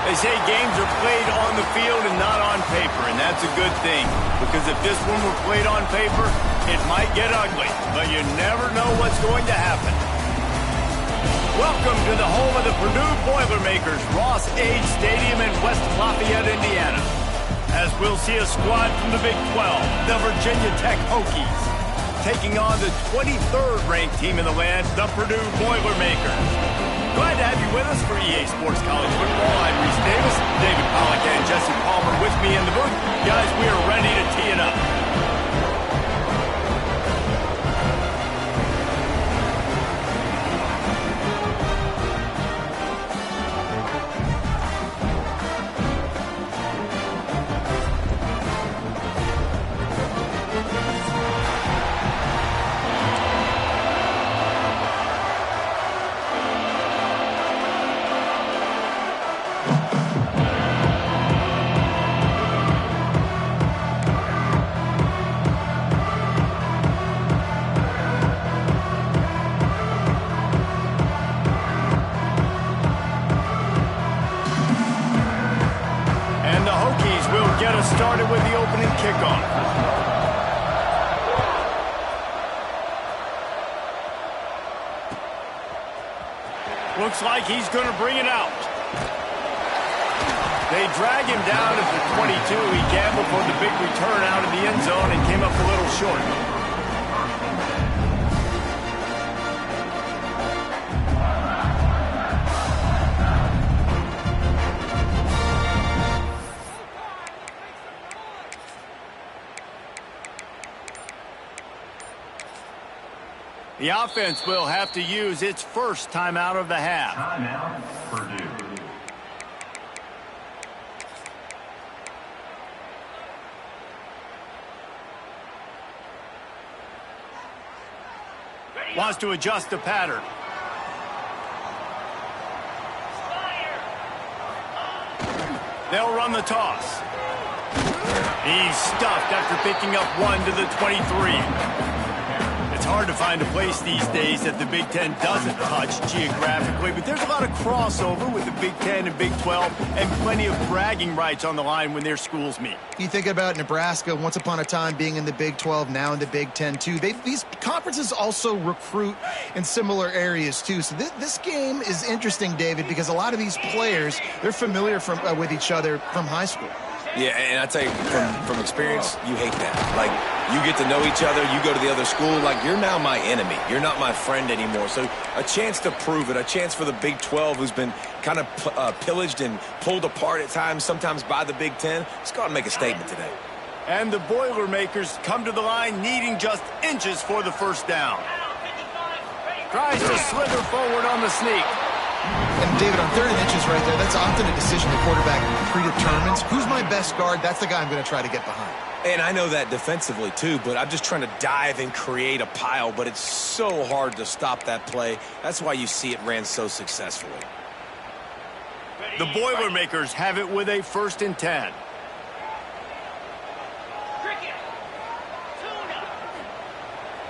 They say games are played on the field and not on paper, and that's a good thing. Because if this one were played on paper, it might get ugly. But you never know what's going to happen. Welcome to the home of the Purdue Boilermakers, Ross Age Stadium in West Lafayette, Indiana. As we'll see a squad from the Big 12, the Virginia Tech Hokies, taking on the 23rd ranked team in the land, the Purdue Boilermakers. Glad to have you with us for EA Sports College Football. I'm Reese Davis, David Pollack, and Jesse Palmer with me in the booth. Guys, we are ready to tee it up. Started with the opening kickoff. Looks like he's going to bring it out. They drag him down at the 22. He gambled for the big return out of the end zone and came up a little short. The offense will have to use its first timeout of the half. Timeout, Purdue. Wants to adjust the pattern. They'll run the toss. He's stuffed after picking up one to the 23. It's hard to find a place these days that the Big Ten doesn't touch geographically, but there's a lot of crossover with the Big Ten and Big 12 and plenty of bragging rights on the line when their schools meet. You think about Nebraska, once upon a time being in the Big 12, now in the Big 10 too. These conferences also recruit in similar areas too. So this game is interesting, David, because a lot of these players, they're familiar with each other from high school. Yeah, and I tell you, from experience, you hate that. Like, you get to know each other, you go to the other school, like, you're now my enemy. You're not my friend anymore. So a chance to prove it, a chance for the Big 12, who's been kind of pillaged and pulled apart at times, sometimes by the Big 10. Let's go out and make a statement today. And the Boilermakers come to the line needing just inches for the first down. Tries to slither forward on the sneak. And, David, on 3rd and inches right there, that's often a decision the quarterback predetermines. Who's my best guard? That's the guy I'm going to try to get behind. And I know that defensively, too, but I'm just trying to dive and create a pile, but it's so hard to stop that play. That's why you see it ran so successfully. The Boilermakers have it with a 1st and 10.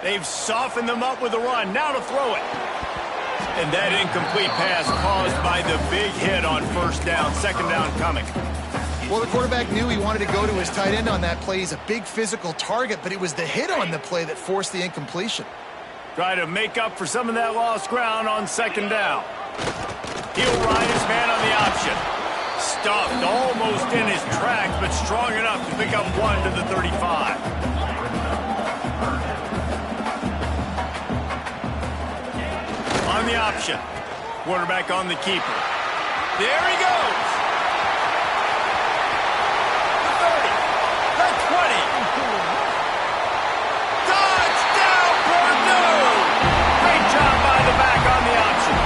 They've softened them up with a run. Now to throw it. And that incomplete pass caused by the big hit on 1st down. 2nd down coming. Well, the quarterback knew he wanted to go to his tight end on that play. He's a big physical target, but it was the hit on the play that forced the incompletion. Try to make up for some of that lost ground on 2nd down. He'll ride his man on the option. Stuffed almost in his tracks, but strong enough to pick up one to the 35. On the option. Quarterback on the keeper. There he goes. The 30. The 20. Touchdown, Purdue! Great job by the back on the option.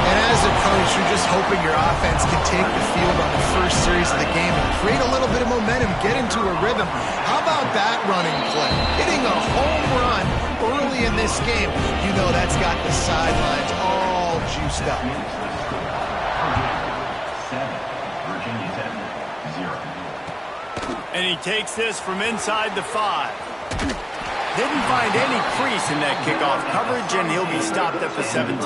And as a coach, you're just hoping your offense can take the field on the first series of the game and create a little bit of momentum, get into a rhythm. How about that running play? Hitting a home run early in this game. You know that's got the sidelines all juiced up. 7, Virginia Tech 0. And he takes this from inside the 5. Didn't find any crease in that kickoff coverage, and he'll be stopped at the 17.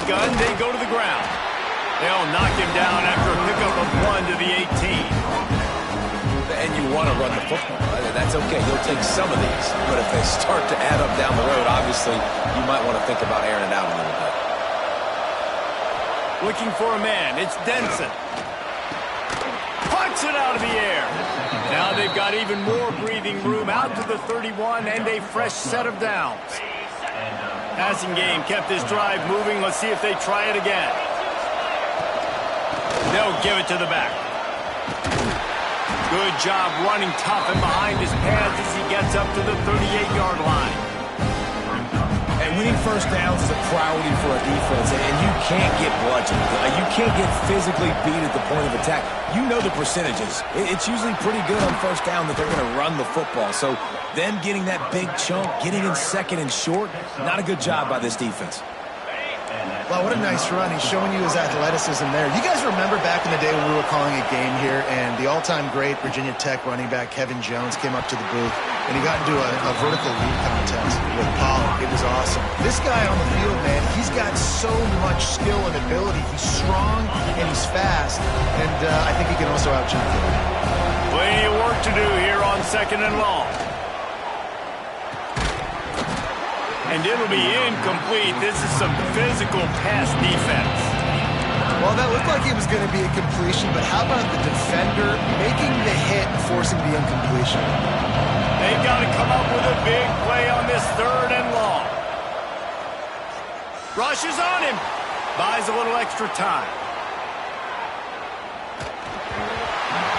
shotgun, they go to the ground. They'll knock him down after a pickup of 1 to the 18. And you want to run the football. That's okay. You'll take some of these. But if they start to add up down the road, obviously, you might want to think about airing it out a little bit. Looking for a man. It's Denson. Pucks it out of the air. Now they've got even more breathing room out to the 31 and a fresh set of downs. Passing game kept this drive moving. Let's see if they try it again. They'll give it to the back. Good job running tough and behind his pads as he gets up to the 38-yard line. And winning first downs is a priority for a defense, and you can't get bludgeoned. You can't get physically beat at the point of attack. You know the percentages. It's usually pretty good on first down that they're going to run the football. So them getting that big chunk, getting in second and short, not a good job by this defense. Wow, what a nice run. He's showing you his athleticism there. You guys remember back in the day when we were calling a game here and the all-time great Virginia Tech running back Kevin Jones came up to the booth and he got into a vertical leap contest with Pollard. It was awesome. This guy on the field, man, he's got so much skill and ability. He's strong and he's fast, and I think he can also out-jump you. Plenty of work to do here on 2nd and long. And it'll be incomplete. This is some physical pass defense. Well, that looked like it was going to be a completion, but how about the defender making the hit and forcing the incompletion? They've got to come up with a big play on this 3rd and long. Rushes on him. Buys a little extra time.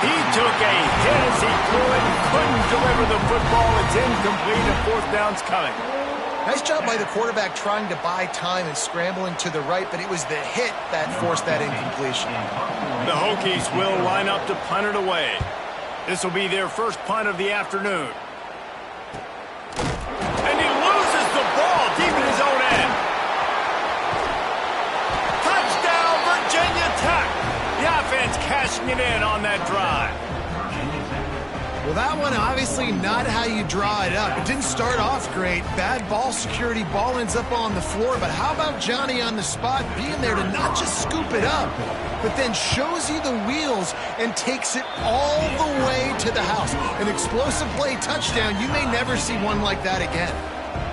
He took a hit as he threw it and couldn't deliver the football. It's incomplete and 4th down's coming. Nice job by the quarterback trying to buy time and scrambling to the right, but it was the hit that forced that incompletion. The Hokies will line up to punt it away. This will be their first punt of the afternoon. And he loses the ball deep in his own end. Touchdown, Virginia Tech. The offense cashing it in on that drive. Well, that one obviously not how you draw it up. It didn't start off great. Bad ball security. Ball ends up on the floor. But how about Johnny on the spot being there to not just scoop it up, but then shows you the wheels and takes it all the way to the house. An explosive play touchdown. You may never see one like that again.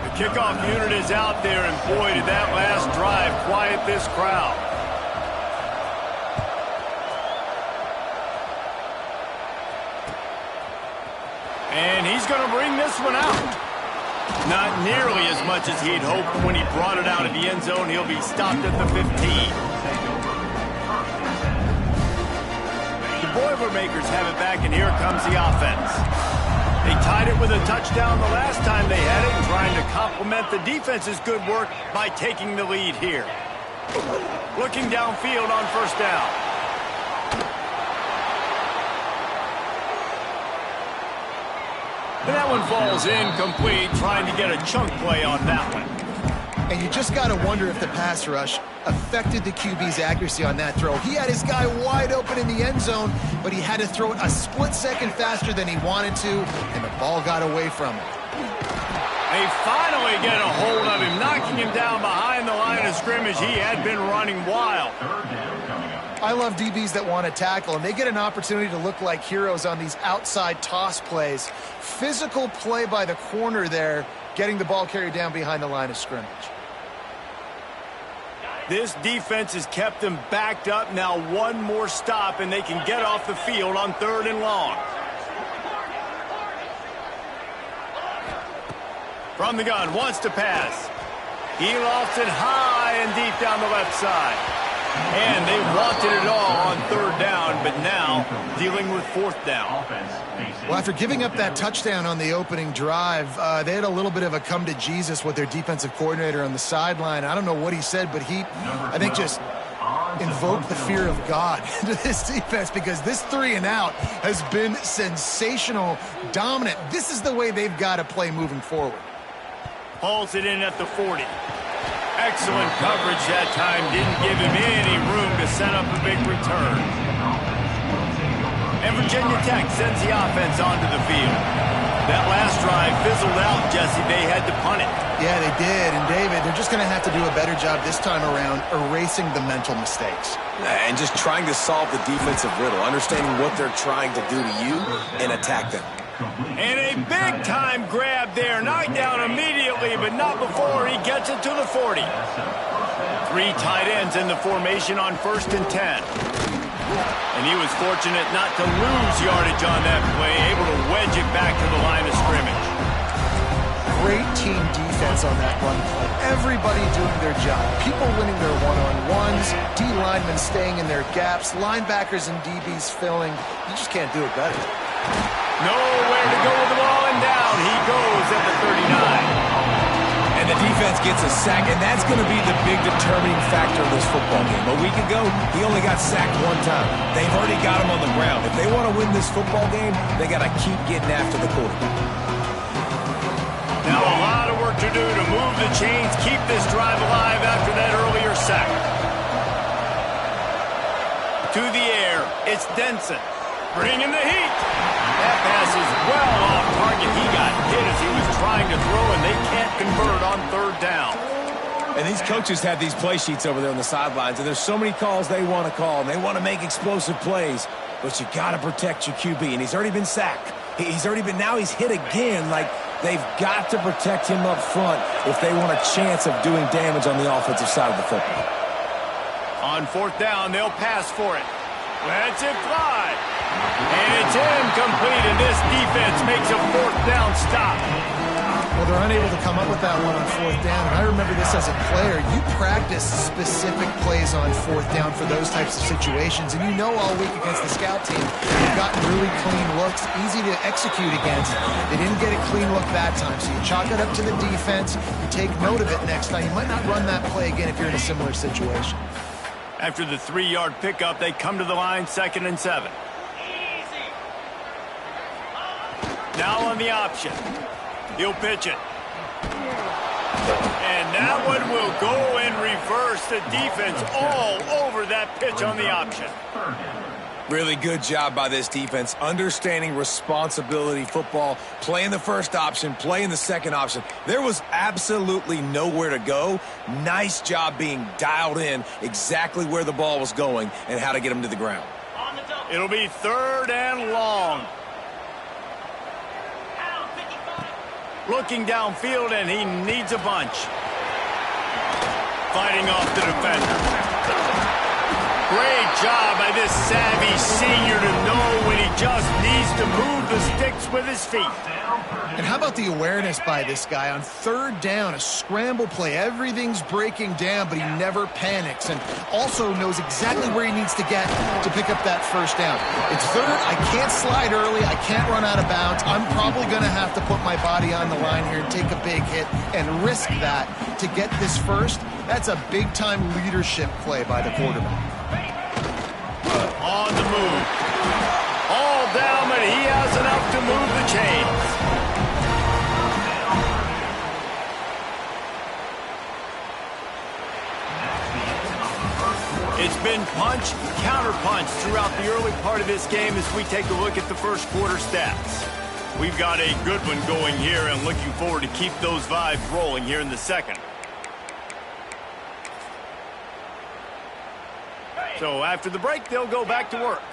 The kickoff unit is out there, and boy, did that last drive quiet this crowd. And he's going to bring this one out. Not nearly as much as he'd hoped when he brought it out of the end zone. He'll be stopped at the 15. The Boilermakers have it back, and here comes the offense. They tied it with a touchdown the last time they had it, and trying to complement the defense's good work by taking the lead here. Looking downfield on 1st down. And that one falls incomplete, trying to get a chunk play on that one. And you just got to wonder if the pass rush affected the QB's accuracy on that throw. He had his guy wide open in the end zone, but he had to throw it a split second faster than he wanted to, and the ball got away from him. They finally get a hold of him, knocking him down behind the line of scrimmage. He had been running wild. I love DBs that want to tackle, and they get an opportunity to look like heroes on these outside toss plays. Physical play by the corner there, getting the ball carried down behind the line of scrimmage. This defense has kept them backed up. Now one more stop, and they can get off the field on 3rd and long. From the gun, wants to pass. He lofts it high and deep down the left side. And they wanted it all on 3rd down, but now dealing with 4th down. Well, after giving up that touchdown on the opening drive, they had a little bit of a come to Jesus with their defensive coordinator on the sideline. I don't know what he said, but he, I think, just invoked the fear of God into this defense, because this 3 and out has been sensational, dominant. This is the way they've got to play moving forward. Hauls it in at the 40. Excellent coverage that time. Didn't give him any room to set up a big return. And Virginia Tech sends the offense onto the field. That last drive fizzled out, Jesse. They had to punt it. Yeah, they did. And, David, they're just going to have to do a better job this time around erasing the mental mistakes. And just trying to solve the defensive riddle, understanding what they're trying to do to you and attack them. And a big-time grab there. Knocked down immediately, but not before he gets it to the 40. 3 tight ends in the formation on 1st and 10. And he was fortunate not to lose yardage on that play, able to wedge it back to the line of scrimmage. Great team defense on that run play. Everybody doing their job. People winning their one-on-ones, D linemen staying in their gaps, linebackers and DBs filling. You just can't do it better. Nowhere to go with the ball, and down he goes at the 39. And the defense gets a sack, and that's going to be the big determining factor of this football game. A week ago, he only got sacked 1 time. They've already got him on the ground. If they want to win this football game, they got to keep getting after the quarterback. Now a lot of work to do to move the chains, keep this drive alive after that earlier sack. To the air, it's Denson. Bringing the heat. That pass is well off target. He got hit as he was trying to throw, and they can't convert on 3rd down. And these coaches have these play sheets over there on the sidelines, and there's so many calls they want to call, and they want to make explosive plays, but you got to protect your QB, and he's already been sacked. Now he's hit again. Like, they've got to protect him up front if they want a chance of doing damage on the offensive side of the football. On 4th down, they'll pass for it. Lets it fly. And it's incomplete, and this defense makes a 4th down stop. Well, they're unable to come up with that one on 4th down. And I remember this as a player. You practice specific plays on 4th down for those types of situations. And you know all week against the scout team, you've gotten really clean looks, easy to execute against. They didn't get a clean look that time. So you chalk it up to the defense. You take note of it next time. You might not run that play again if you're in a similar situation. After the 3-yard pickup, they come to the line, 2nd and 7. Now on the option. He'll pitch it. And that one will go in reverse. The defense all over that pitch on the option. Really good job by this defense, understanding responsibility football, playing the first option, playing the second option. There was absolutely nowhere to go. Nice job being dialed in exactly where the ball was going and how to get him to the ground. It'll be 3rd and long. Looking downfield, and he needs a bunch. Fighting off the defender. Great job by this savvy senior to know when he just needs to move the sticks with his feet. And how about the awareness by this guy on 3rd down, a scramble play. Everything's breaking down, but he never panics and also knows exactly where he needs to get to pick up that 1st down. It's 3rd. I can't slide early. I can't run out of bounds. I'm probably going to have to put my body on the line here and take a big hit and risk that to get this 1st. That's a big-time leadership play by the quarterback. On the move. All down, but he has enough to move the chains. It's been punch, counter-punch throughout the early part of this game as we take a look at the 1st quarter stats. We've got a good one going here and looking forward to keep those vibes rolling here in the 2nd. So after the break, they'll go back to work.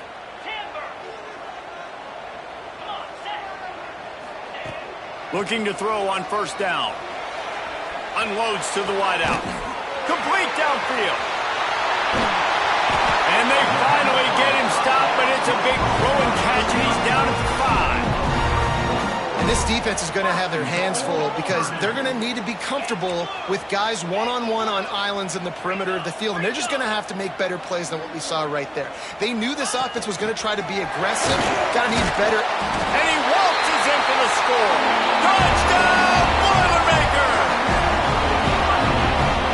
Looking to throw on 1st down. Unloads to the wideout. Complete downfield. And they finally get him stopped, but it's a big throw and catch, and he's down at the 5. And this defense is going to have their hands full because they're going to need to be comfortable with guys one-on-one on islands in the perimeter of the field. And they're just going to have to make better plays than what we saw right there. They knew this offense was going to try to be aggressive. Got to need better. And he waltzes in for the score. Touchdown, Boilermaker!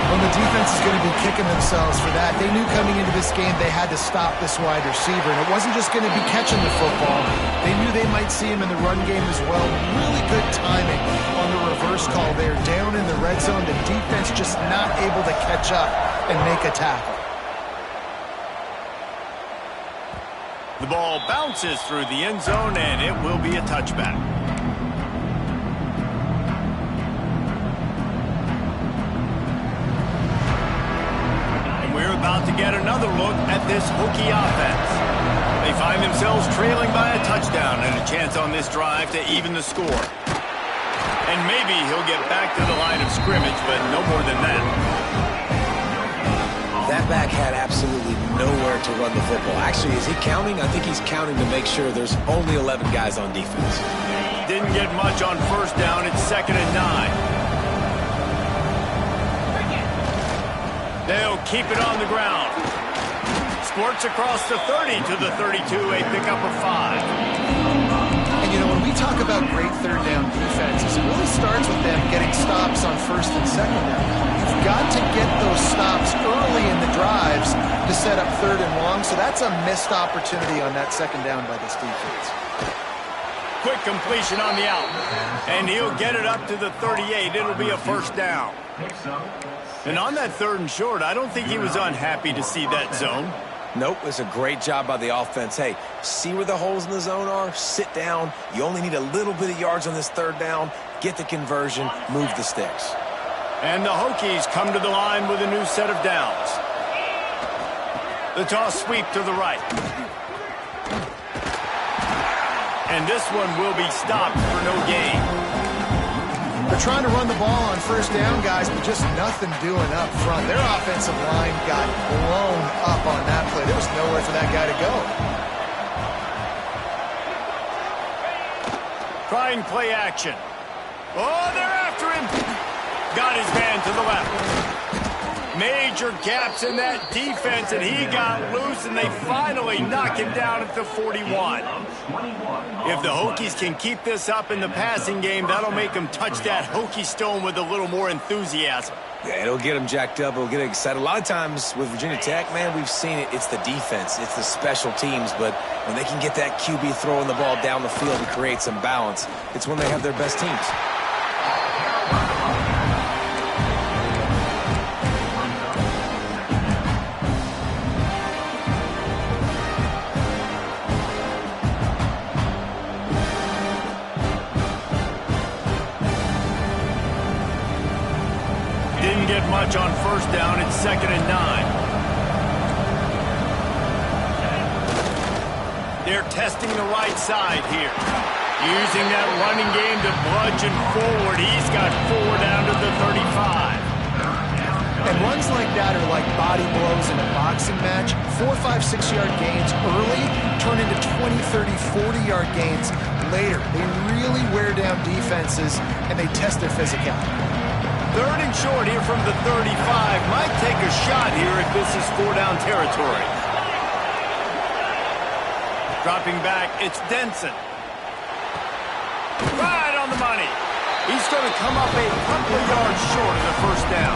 Well, the defense is going to be kicking themselves for that. They knew coming into this game they had to stop this wide receiver, and it wasn't just going to be catching the football. They knew they might see him in the run game as well. Really good timing on the reverse call there. Down in the red zone, the defense just not able to catch up and make a tackle. The ball bounces through the end zone, and it will be a touchback. get another look at this Hokie offense. They find themselves trailing by a touchdown and a chance on this drive to even the score. And maybe he'll get back to the line of scrimmage, but no more than that. That back had absolutely nowhere to run the football. Actually, is he counting? I think he's counting to make sure there's only 11 guys on defense. Didn't get much on first down. It's 2nd and 9. They'll keep it on the ground. Squirts across the 30 to the 32, a pickup of 5. And, you know, when we talk about great third down defenses, it really starts with them getting stops on first and second down. You've got to get those stops early in the drives to set up third and long, so that's a missed opportunity on that second down by this defense. Quick completion on the out, and he'll get it up to the 38. It'll be a first down. And on that 3rd and short, I don't think he was unhappy to see that zone. Nope, it's a great job by the offense. Hey, see where the holes in the zone are? Sit down. You only need a little bit of yards on this 3rd down. Get the conversion. Move the sticks. And the Hokies come to the line with a new set of downs. The toss sweep to the right. And this one will be stopped for no gain. They're trying to run the ball on first down, guys, but just nothing doing up front. Their offensive line got blown up on that play. There was nowhere for that guy to go. Trying play action. Oh, they're after him. Got his man to the left. Major gaps in that defense, and he got loose, and they finally knock him down at the 41. If the Hokies can keep this up in the passing game, that'll make them touch that Hokie stone with a little more enthusiasm. Yeah, it'll get them jacked up. It'll get them excited. A lot of times with Virginia Tech, man, we've seen it. It's the defense. It's the special teams. But when they can get that QB throwing the ball down the field and create some balance, it's when they have their best teams. Get much on first down. It's 2nd and 9. They're testing the right side here. Using that running game to bludgeon forward. He's got 4 down to the 35. And runs like that are like body blows in a boxing match. 4, 5, 6-yard gains early turn into 20, 30, 40-yard gains later. They really wear down defenses, and they test their physicality. 3rd and short here from the 35. Might take a shot here if this is 4-down territory. Dropping back, it's Denson. Right on the money. He's going to come up a couple of yards short of the first down.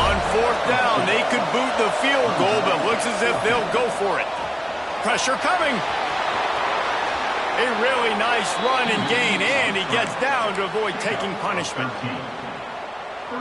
On 4th down, they could boot the field goal, but looks as if they'll go for it. Pressure coming. A really nice run and gain, and he gets down to avoid taking punishment.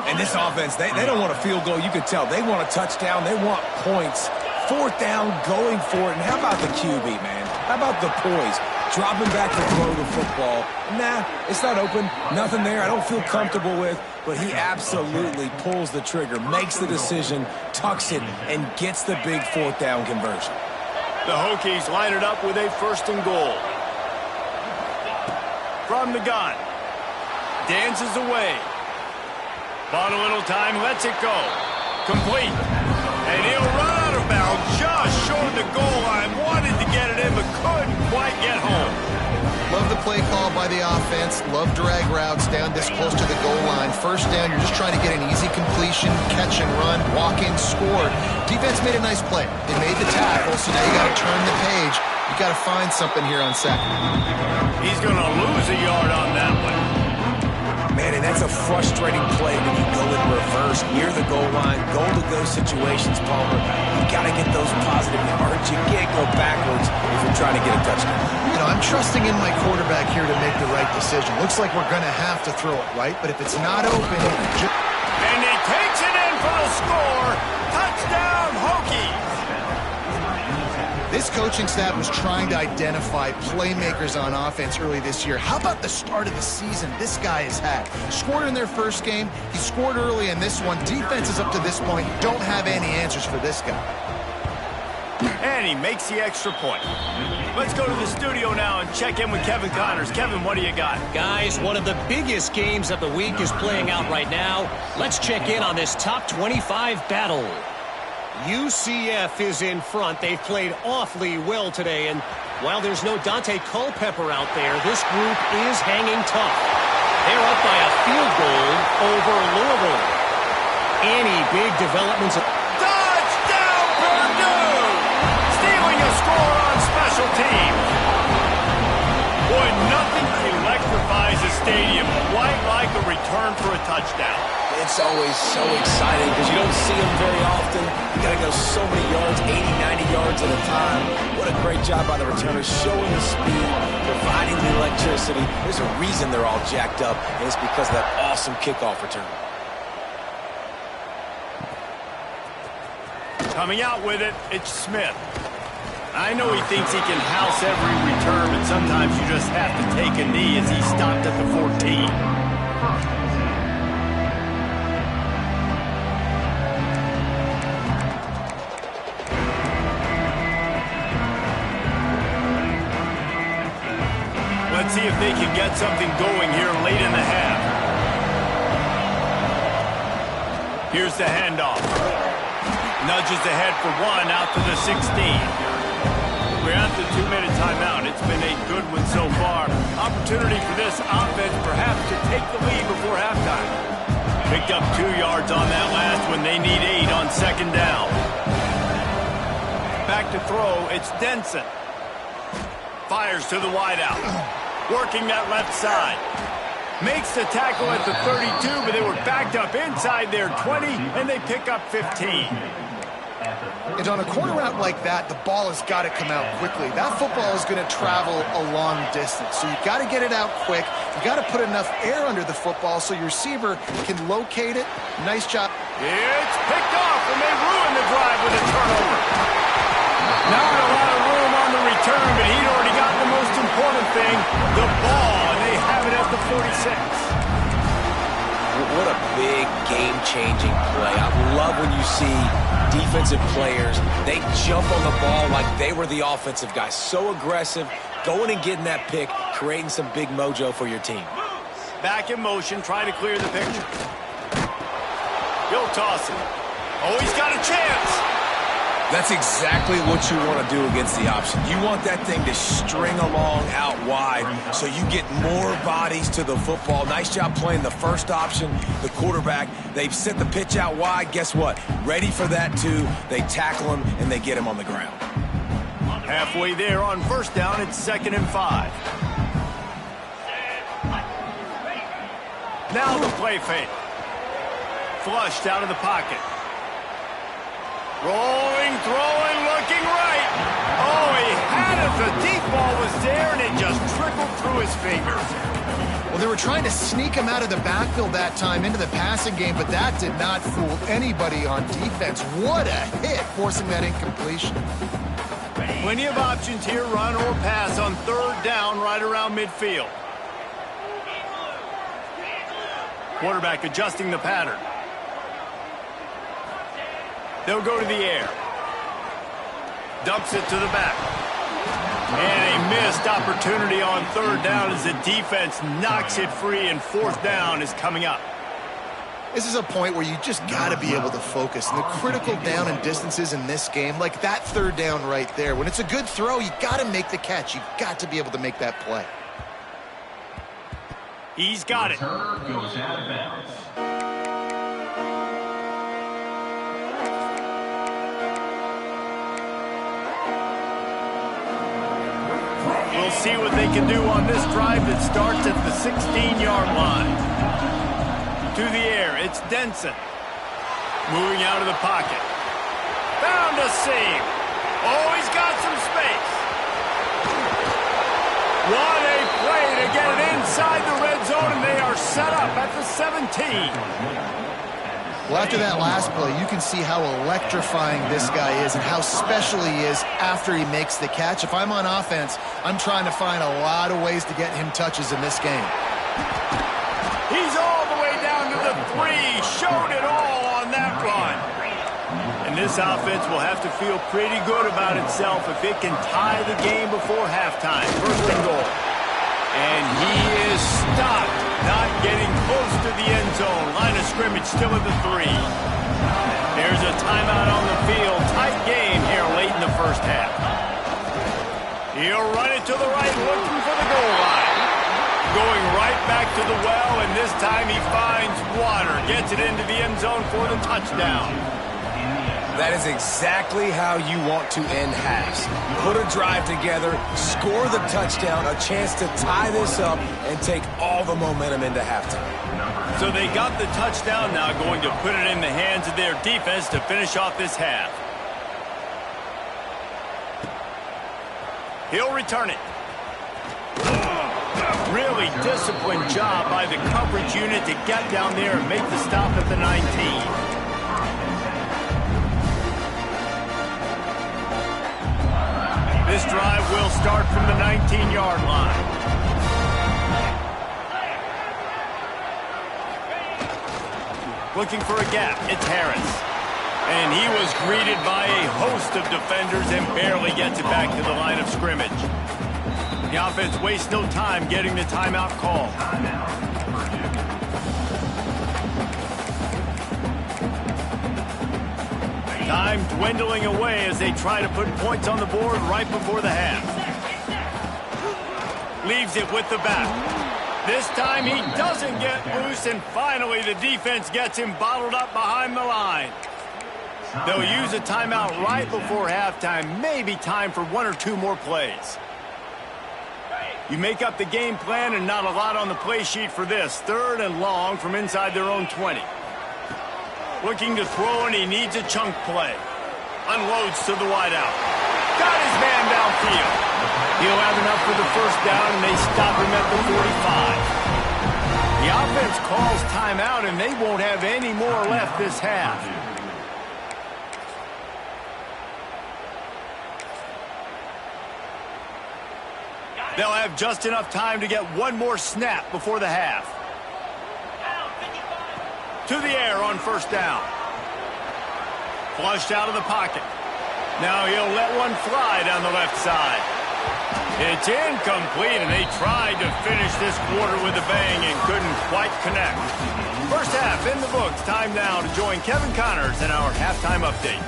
And this offense, they don't want a field goal. You could tell. They want a touchdown. They want points. 4th down, going for it. And how about the QB, man? How about the poise? Dropping back to throw the football. Nah, it's not open. Nothing there I don't feel comfortable with. But he absolutely pulls the trigger, makes the decision, tucks it, and gets the big 4th down conversion. The Hokies line it up with a 1st and goal. From the gun. Dances away. Bought a little time, lets it go. Complete. And he'll run out of bounds just short of the goal line. Wanted to get it in, but couldn't quite get home. Love the play call by the offense. Love drag routes down this close to the goal line. First down, you're just trying to get an easy completion, catch and run, walk in, score. Defense made a nice play. They made the tackle, so now you got to turn the page. You got to find something here on 2nd. He's going to lose a yard on that one. Man, and that's a frustrating play when you go in reverse near the goal line, goal-to-go situations, Palmer. You got to get those positive yards. You can't go backwards if you're trying to get a touchdown. You know, I'm trusting in my quarterback here to make the right decision. Looks like we're going to have to throw it, right? But if it's not open, and he takes it in for the score. Touchdown, Hokies. This coaching staff was trying to identify playmakers on offense early this year. How about the start of the season this guy has had? Scored in their first game. He scored early in this one. Defenses up to this point don't have any answers for this guy. And he makes the extra point. Let's go to the studio now and check in with Kevin Connors. Kevin, what do you got? Guys, one of the biggest games of the week is playing out right now. Let's check in on this top 25 battle. UCF is in front. They've played awfully well today, and while there's no Dante Culpepper out there, this group is hanging tough. They're up by a field goal over Louisville. Any big developments? Touchdown, Purdue! Stealing a score on special teams. Boy, nothing electrifies a stadium quite like a return for a touchdown. It's always so exciting because you don't see them very often. You got to go so many yards, 80, 90 yards at a time. What a great job by the returners, showing the speed, providing the electricity. There's a reason they're all jacked up, and it's because of that awesome kickoff return. Coming out with it, it's Smith. I know he thinks he can house every return, but sometimes you just have to take a knee as he stopped at the 14. Let's see if they can get something going here late in the half. Here's the handoff. Nudges ahead for one, out to the 16. We're at the 2-minute timeout. It's been a good one so far. Opportunity for this offense perhaps to take the lead before halftime. Picked up 2 yards on that last one. They need 8 on second down. Back to throw. It's Denson. Fires to the wideout. Working that left side. Makes the tackle at the 32, but they were backed up inside their 20, and they pick up 15. And on a corner route like that, the ball has got to come out quickly. That football is going to travel a long distance, so you've got to get it out quick. You've got to put enough air under the football so your receiver can locate it. Nice job. It's picked off, and they ruin the drive with a turnover. Not a lot of room on the return, but he'd already gotten the most important thing, the ball, and they have it at the 46. What a big game-changing play. I love when you see defensive players, they jump on the ball like they were the offensive guy. So aggressive, going and getting that pick, creating some big mojo for your team. Back in motion, trying to clear the picture. He'll toss it. Oh, he's got a chance. That's exactly what you want to do against the option. You want that thing to string along out wide so you get more bodies to the football. Nice job playing the first option, the quarterback. They've sent the pitch out wide. Guess what? Ready for that too. They tackle him and they get him on the ground. Halfway there on first down, it's 2nd and 5. Now the play fake. Flushed out of the pocket. Rolling, throwing, looking right. Oh, he had it. The deep ball was there, and it just trickled through his fingers. Well, they were trying to sneak him out of the backfield that time into the passing game, but that did not fool anybody on defense. What a hit, forcing that incompletion. Plenty of options here, run or pass on 3rd down right around midfield. Quarterback adjusting the pattern. They'll go to the air. Dumps it to the back. And a missed opportunity on 3rd down as the defense knocks it free, and 4th down is coming up. This is a point where you just got to be able to focus. And the critical down and distances in this game, like that 3rd down right there, when it's a good throw, you got to make the catch. You've got to be able to make that play. He's got it. Returner goes out of bounds. We'll see what they can do on this drive that starts at the 16-yard line. To the air, it's Denson. Moving out of the pocket. Found a seam. Oh, he's got some space. What a play to get it inside the red zone, and they are set up at the 17. Well, after that last play, you can see how electrifying this guy is and how special he is after he makes the catch. If I'm on offense, I'm trying to find a lot of ways to get him touches in this game. He's all the way down to the 3. Showed it all on that run. And this offense will have to feel pretty good about itself if it can tie the game before halftime. First and goal. And he is stopped, not getting close to the end zone. Line of scrimmage still at the 3. There's a timeout on the field. Tight game here late in the first half. He'll run it to the right, looking for the goal line. Going right back to the well, and this time he finds water. Gets it into the end zone for the touchdown. That is exactly how you want to end halves. Put a drive together, score the touchdown, a chance to tie this up, and take all the momentum into halftime. So they got the touchdown, now going to put it in the hands of their defense to finish off this half. He'll return it. Really disciplined job by the coverage unit to get down there and make the stop at the 19. This drive will start from the 19-yard line. Looking for a gap, it's Harris. And he was greeted by a host of defenders and barely gets it back to the line of scrimmage. The offense wastes no time getting the timeout call. Time dwindling away as they try to put points on the board right before the half. Leaves it with the back. This time he doesn't get loose, and finally the defense gets him bottled up behind the line. They'll use a timeout right before halftime. Maybe time for 1 or 2 more plays. You make up the game plan and not a lot on the play sheet for this. 3rd and long from inside their own 20. Looking to throw, and he needs a chunk play. Unloads to the wideout. Got his man downfield. He'll have enough for the first down, and they stop him at the 45. The offense calls timeout, and they won't have any more left this half. They'll have just enough time to get one more snap before the half. To the air on first down. Flushed out of the pocket. Now he'll let one fly down the left side. It's incomplete, and they tried to finish this quarter with a bang and couldn't quite connect. First half in the books. Time now to join Kevin Connors in our halftime update.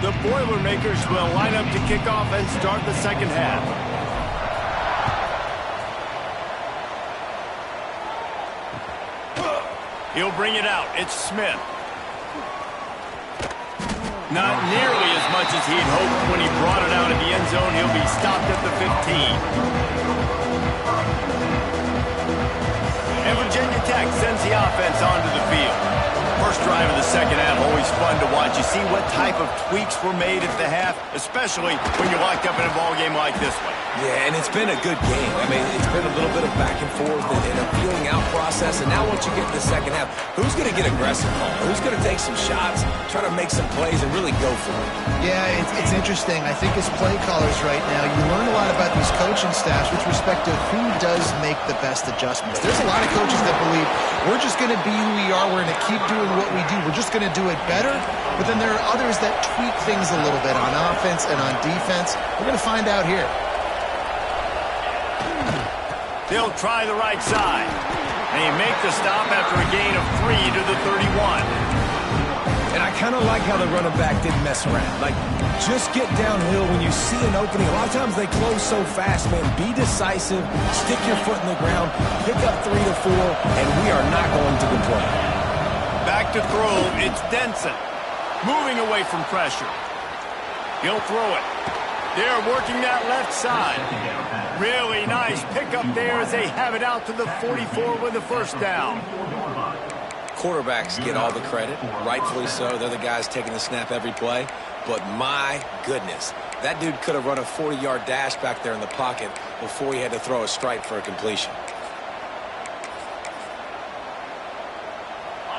The Boilermakers will line up to kick off and start the second half. He'll bring it out. It's Smith. Not nearly as much as he'd hoped when he brought it out of the end zone. He'll be stopped at the 15. And Virginia Tech sends the offense onto the field. First drive of the second half, always fun to watch. You see what type of tweaks were made at the half, especially when you're locked up in a ball game like this one. Yeah, and it's been a good game. I mean, it's been a little bit of back and forth and a feeling out process. And now once you get to the second half, who's going to get aggressive, Paul? Who's going to take some shots, try to make some plays, and really go for it? Yeah, it's interesting. I think as play callers right now, you learn a lot about these coaching staffs with respect to who does make the best adjustments. There's a lot of coaches that believe we're just going to be who we are. We're going to keep doing what we do. We're just going to do it better. But then there are others that tweak things a little bit on offense and on defense. We're going to find out here. They'll try the right side. They make the stop after a gain of 3 to the 31. And I kind of like how the running back didn't mess around. Like, just get downhill when you see an opening. A lot of times they close so fast, man. Be decisive, stick your foot in the ground, pick up 3 to 4, and we are not going to complain. Back to throw, it's Denson. Moving away from pressure. He'll throw it. They're working that left side. Really nice pickup there as they have it out to the 44 with the first down. Quarterbacks get all the credit, rightfully so. They're the guys taking the snap every play. But my goodness, that dude could have run a 40-yard dash back there in the pocket before he had to throw a strike for a completion.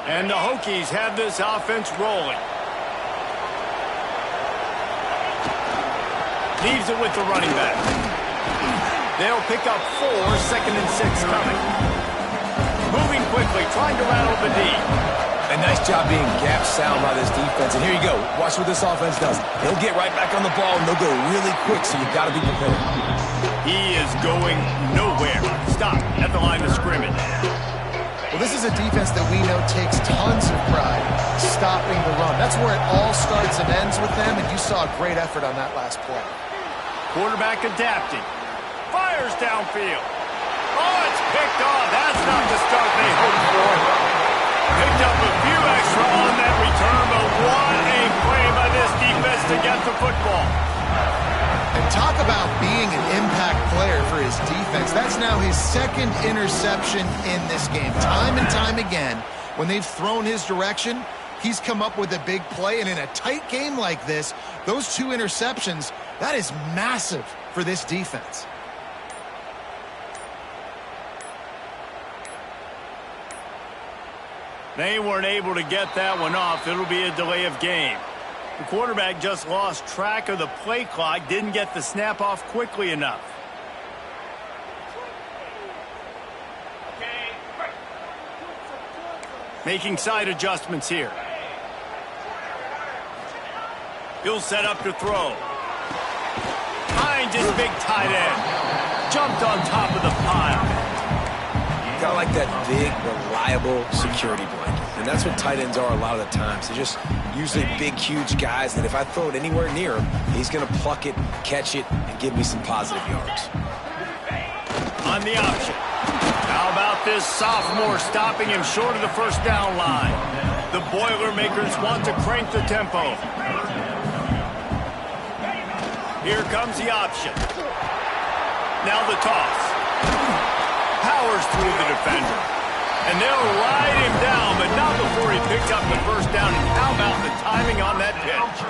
And the Hokies have this offense rolling. Leaves it with the running back. They'll pick up 4, 2nd and 6 coming. Moving quickly, trying to rattle the D. A nice job being gap sound by this defense. And here you go. Watch what this offense does. They'll get right back on the ball, and they'll go really quick, so you've got to be prepared. He is going nowhere. Stop at the line of scrimmage. Well, this is a defense that we know takes tons of pride stopping the run. That's where it all starts and ends with them, and you saw a great effort on that last play. Quarterback adapting. Fires downfield. Oh, it's picked off. That's not the start they hoped for. Picked up a few extra on that return, but what a play by this defense to get the football. And talk about being an impact player for his defense. That's now his 2nd interception in this game. Time and time again, when they've thrown his direction, he's come up with a big play. And in a tight game like this, those 2 interceptions, that is massive for this defense. They weren't able to get that one off. It'll be a delay of game. The quarterback just lost track of the play clock, didn't get the snap off quickly enough. Making side adjustments here. He'll set up to throw. Finds his big tight end. Jumped on top of the pile. Kind of like that big, reliable security blanket. And that's what tight ends are a lot of the times. They're just usually big, huge guys that if I throw it anywhere near him, he's going to pluck it, catch it, and give me some positive yards. On the option. How about this sophomore stopping him short of the first down line? The Boilermakers want to crank the tempo. Here comes the option. Now the toss. Powers through the defender. And they'll ride him down, but not before he picks up the first down. And how about the timing on that pitch?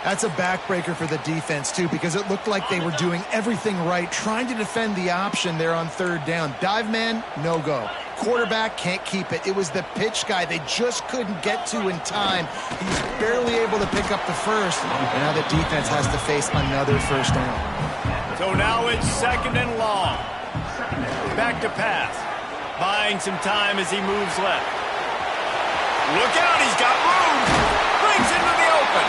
That's a backbreaker for the defense, too, because it looked like they were doing everything right, trying to defend the option there on 3rd down. Dive man, no go. Quarterback can't keep it. It was the pitch guy they just couldn't get to in time. He's barely able to pick up the first, and now the defense has to face another first down. So now it's 2nd and long. Back to pass. Buying some time as he moves left. Look out, he's got room. Brings into the open.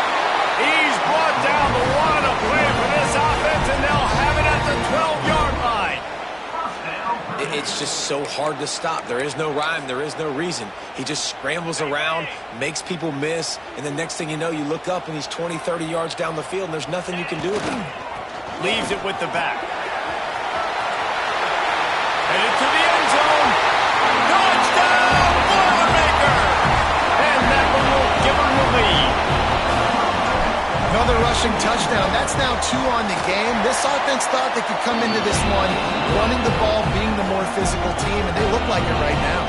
He's brought down the one to play for this offense, and they'll have it at the 12-yard line. It's just so hard to stop. There is no rhyme. There is no reason. He just scrambles around, makes people miss, and the next thing you know, you look up and he's 20, 30 yards down the field, and there's nothing you can do about it. Leaves it with the back. Headed to the end zone. Touchdown, Boilermaker! And that one will give him the lead. Another rushing touchdown. That's now 2 on the game. This offense thought they could come into this one running the ball, being the more physical team, and they look like it right now.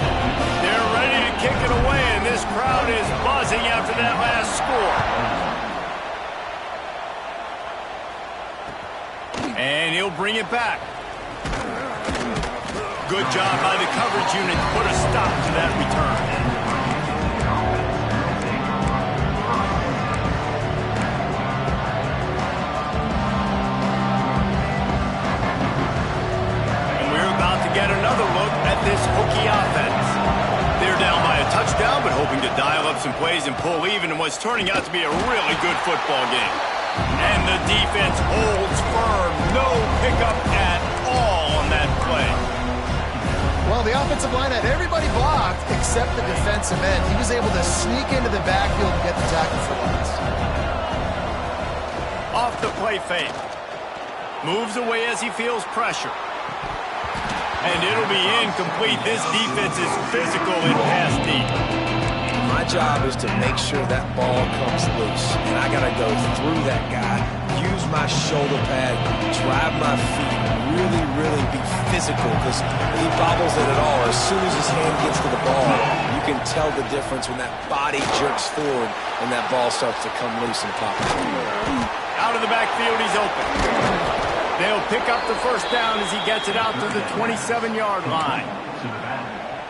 They're ready to kick it away, and this crowd is buzzing after that last score. And he'll bring it back. Good job by the coverage unit to put a stop to that return. And we're about to get another look at this Hokie offense. They're down by a touchdown, but hoping to dial up some plays and pull even in what's turning out to be a really good football game. And the defense holds firm. No pickup at all on that play. Well, the offensive line had everybody blocked except the defensive end. He was able to sneak into the backfield and get the tackle for loss. Off the play fake. Moves away as he feels pressure. And it'll be incomplete. This defense is physical in pass deep. My job is to make sure that ball comes loose. And I got to go through that guy, use my shoulder pad, drive my feet, really be physical, because he bobbles it at all. As soon as his hand gets to the ball, you can tell the difference when that body jerks forward and that ball starts to come loose and pop. Out of the backfield, he's open. They'll pick up the first down as he gets it out to the 27-yard line.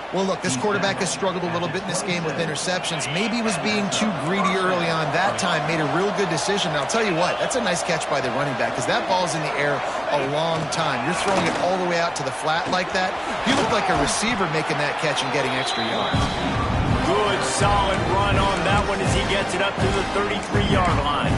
Well, look, this quarterback has struggled a little bit in this game with interceptions. Maybe he was being too greedy early on. That time made a real good decision. And I'll tell you what, that's a nice catch by the running back because that ball's in the air a long time. You're throwing it all the way out to the flat like that. You look like a receiver making that catch and getting extra yards. Good, solid run on that one as he gets it up to the 33-yard line.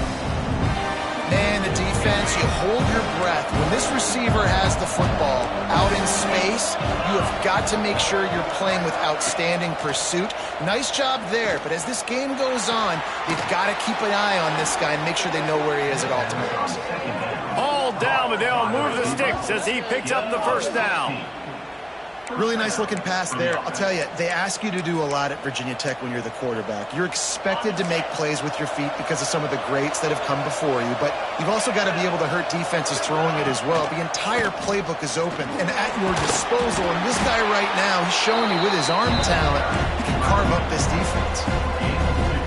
Man, the defense, you hold your breath. When this receiver has the football out in space, you have got to make sure you're playing with outstanding pursuit. Nice job there, but as this game goes on, you've got to keep an eye on this guy and make sure they know where he is at all times. All down, but they'll move the sticks as he picks up the first down. Really nice looking pass there. I'll tell you, they ask you to do a lot at Virginia Tech when you're the quarterback. You're expected to make plays with your feet because of some of the greats that have come before you, but you've also got to be able to hurt defenses throwing it as well. The entire playbook is open and at your disposal, and this guy right now, he's showing you with his arm talent, he can carve up this defense.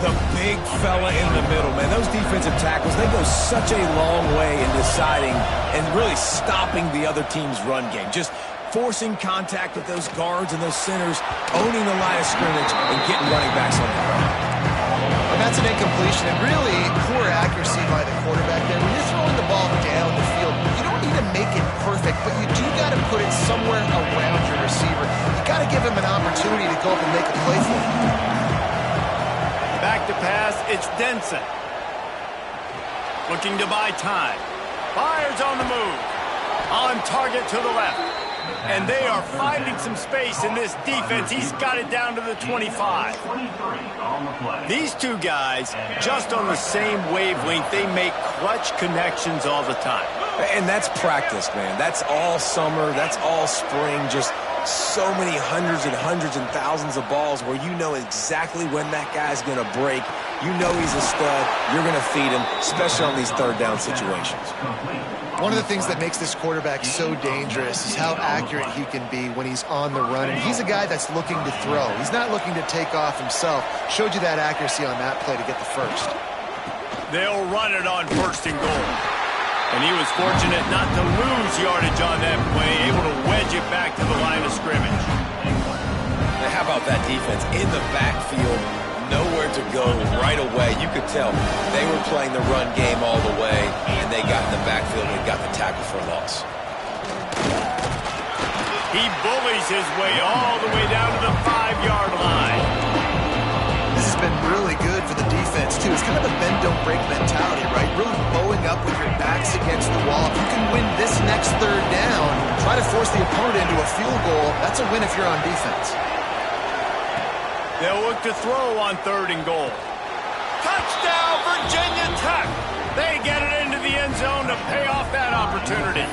The big fella in the middle, man. Those defensive tackles, they go such a long way in deciding and really stopping the other team's run game. Just forcing contact with those guards and those centers, owning the line of scrimmage, and getting running backs on the ground. And that's an incompletion, and really poor accuracy by the quarterback there. When you're throwing the ball down the field, you don't need to make it perfect, but you do got to put it somewhere around your receiver. You got to give him an opportunity to go up and make a play for you. Back to pass, it's Denson. Looking to buy time. Fires on the move. On target to the left. And they are finding some space in this defense. He's got it down to the 25. These two guys, just on the same wavelength, they make clutch connections all the time. And that's practice, man. That's all summer. That's all spring. Just so many hundreds and thousands of balls where you know exactly when that guy's going to break. You know he's a stud. You're going to feed him, especially on these third down situations. One of the things that makes this quarterback so dangerous is how accurate he can be when he's on the run. And he's a guy that's looking to throw. He's not looking to take off himself. Showed you that accuracy on that play to get the first. They'll run it on first and goal. And he was fortunate not to lose yardage on that play, able to wedge it back to the line of scrimmage. Now, how about that defense in the backfield? Nowhere to go right away. You could tell they were playing the run game all the way, and they got in the backfield and got the tackle for a loss. He bullies his way all the way down to the 5-yard line. This has been really good for the defense, too. It's kind of a bend-don't-break mentality, right? Really bowing up with your backs against the wall. If you can win this next third down, try to force the opponent into a field goal, that's a win if you're on defense. They'll look to throw on third and goal. Touchdown, Virginia Tech! They get it into the end zone to pay off that opportunity.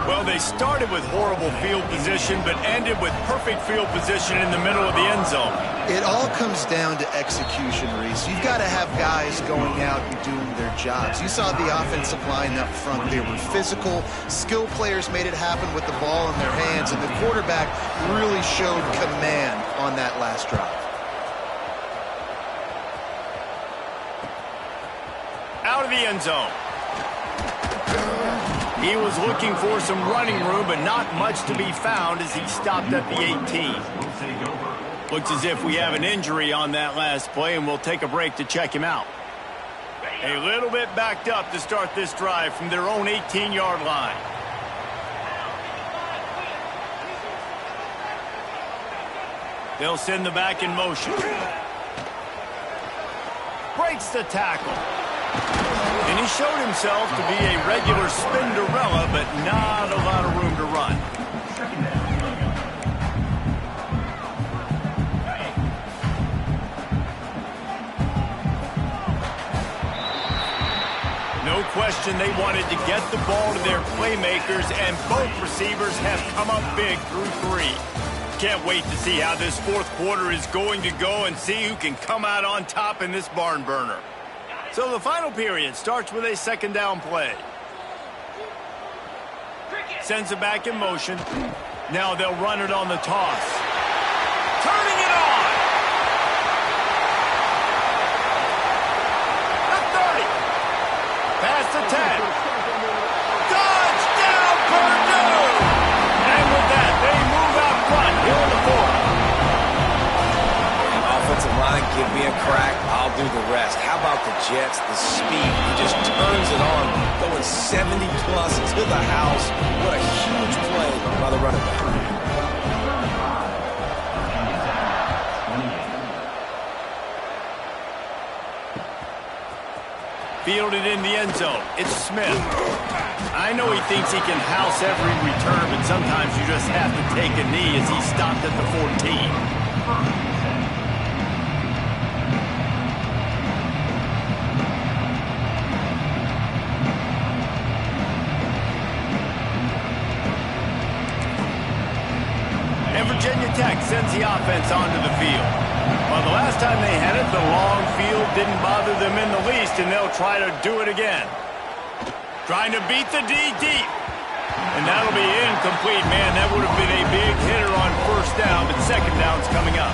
Well, they started with horrible field position, but ended with perfect field position in the middle of the end zone. It all comes down to execution, Reese. You've got to have guys going out and doing their jobs. You saw the offensive line up front. They were physical. Skill players made it happen with the ball in their hands, and the quarterback really showed command on that last drive. Out of the end zone. He was looking for some running room, but not much to be found as he stopped at the 18. Looks as if we have an injury on that last play, and we'll take a break to check him out. A little bit backed up to start this drive from their own 18-yard line. They'll send the back in motion. Breaks the tackle. And he showed himself to be a regular Spinderella, but not a lot of room to run. No question they wanted to get the ball to their playmakers, and both receivers have come up big through 3. Can't wait to see how this fourth quarter is going to go and see who can come out on top in this barn burner. So the final period starts with a second down play. Sends it back in motion. Now they'll run it on the toss. Turning it on! The 30. Past the 10. Touchdown, Purdue! And with that, they move out front here in the do the rest. How about the Jets, the speed? He just turns it on, going 70-plus to the house. What a huge play by the running back. Fielded in the end zone. It's Smith. I know he thinks he can house every return, but sometimes you just have to take a knee as he stopped at the 14. And Virginia Tech sends the offense onto the field. Well, the last time they had it, the long field didn't bother them in the least, and they'll try to do it again. Trying to beat the D deep. And that'll be incomplete. Man, that would have been a big hitter on first down, but second down's coming up.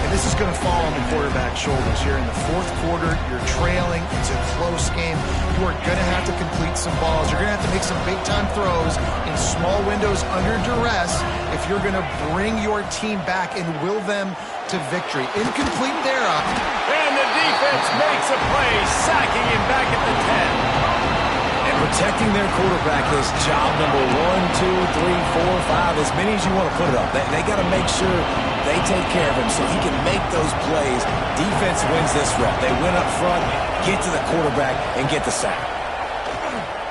And this is going to fall on the quarterback's shoulders here in the fourth quarter. You're trailing. It's a close game. You are going to have to complete some balls. You're going to have to make some big-time throws in small windows under duress if you're going to bring your team back and will them to victory. Incomplete there. And the defense makes a play, sacking him back at the 10. And protecting their quarterback is job number 1, 2, 3, 4, 5, as many as you want to put it up. They got to make sure they take care of him so he can make those plays. Defense wins this rep. They win up front, get to the quarterback, and get the sack.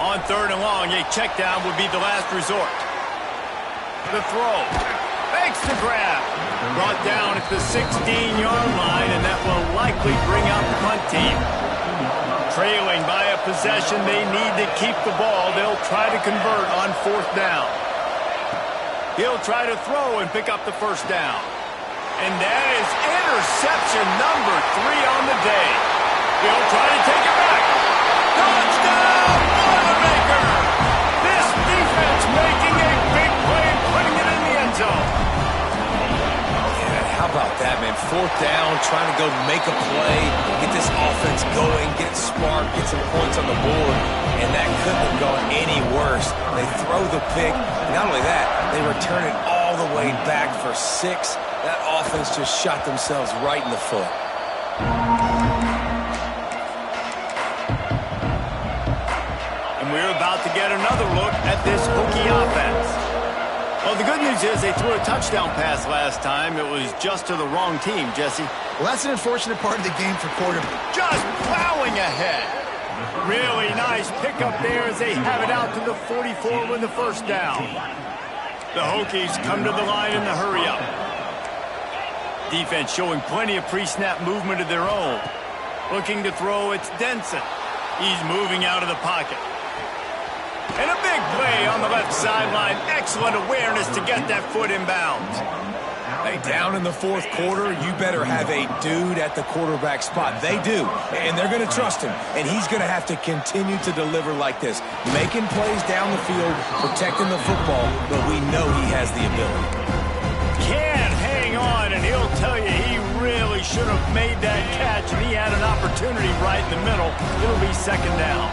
On third and long, a check down would be the last resort. The throw. Fakes the grab. Brought down at the 16-yard line, and that will likely bring out the punt team. Trailing by a possession, they need to keep the ball. They'll try to convert on fourth down. He'll try to throw and pick up the first down. And that is interception number 3 on the day. He'll try to take it back. Touchdown, Boilermaker! This defense making a big play and putting it in the end zone. How about that, man? Fourth down, trying to go make a play, get this offense going, get it smart, get some points on the board, and that couldn't have gone any worse. They throw the pick. Not only that, they return it all the way back for 6. That offense just shot themselves right in the foot. And we're about to get another look at this Hokie offense. Well, the good news is they threw a touchdown pass last time. It was just to the wrong team, Jesse. Well, that's an unfortunate part of the game for quarterback. Just plowing ahead. Really nice pickup there as they have it out to the 44 with the first down. The Hokies come to the line in the hurry-up. Defense showing plenty of pre-snap movement of their own. Looking to throw, it's Denson. He's moving out of the pocket. And a big play on the left sideline. Excellent awareness to get that foot in bounds. Hey, down in the fourth quarter, you better have a dude at the quarterback spot. They do, and they're going to trust him. And he's going to have to continue to deliver like this, making plays down the field, protecting the football, but we know he has the ability. Can't hang on, and he'll tell you he really should have made that catch, and he had an opportunity right in the middle. It'll be second down.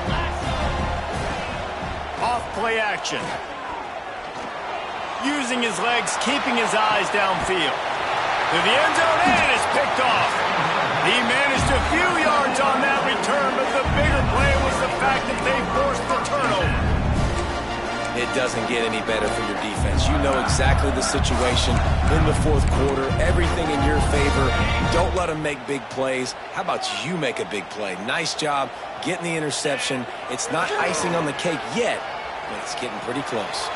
Off play action. Using his legs, keeping his eyes downfield. To the end zone, and it's picked off. He managed a few yards on that return, but the bigger play was the fact that they forced the turnover. It doesn't get any better for your defense. You know exactly the situation in the fourth quarter. Everything in your favor. Don't let them make big plays. How about you make a big play? Nice job getting the interception. It's not icing on the cake yet, but it's getting pretty close.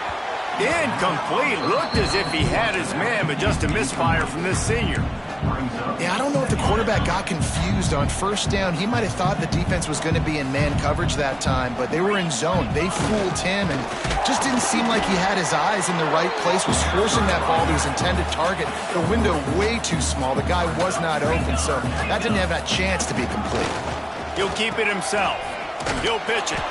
Incomplete. Looked as if he had his man, but just a misfire from this senior. Yeah, I don't know if the quarterback got confused on first down. He might have thought the defense was going to be in man coverage that time, but they were in zone. They fooled him, and just didn't seem like he had his eyes in the right place, was forcing that ball to his intended target. The window way too small. The guy was not open, so that didn't have that chance to be complete. He'll keep it himself. He'll pitch it.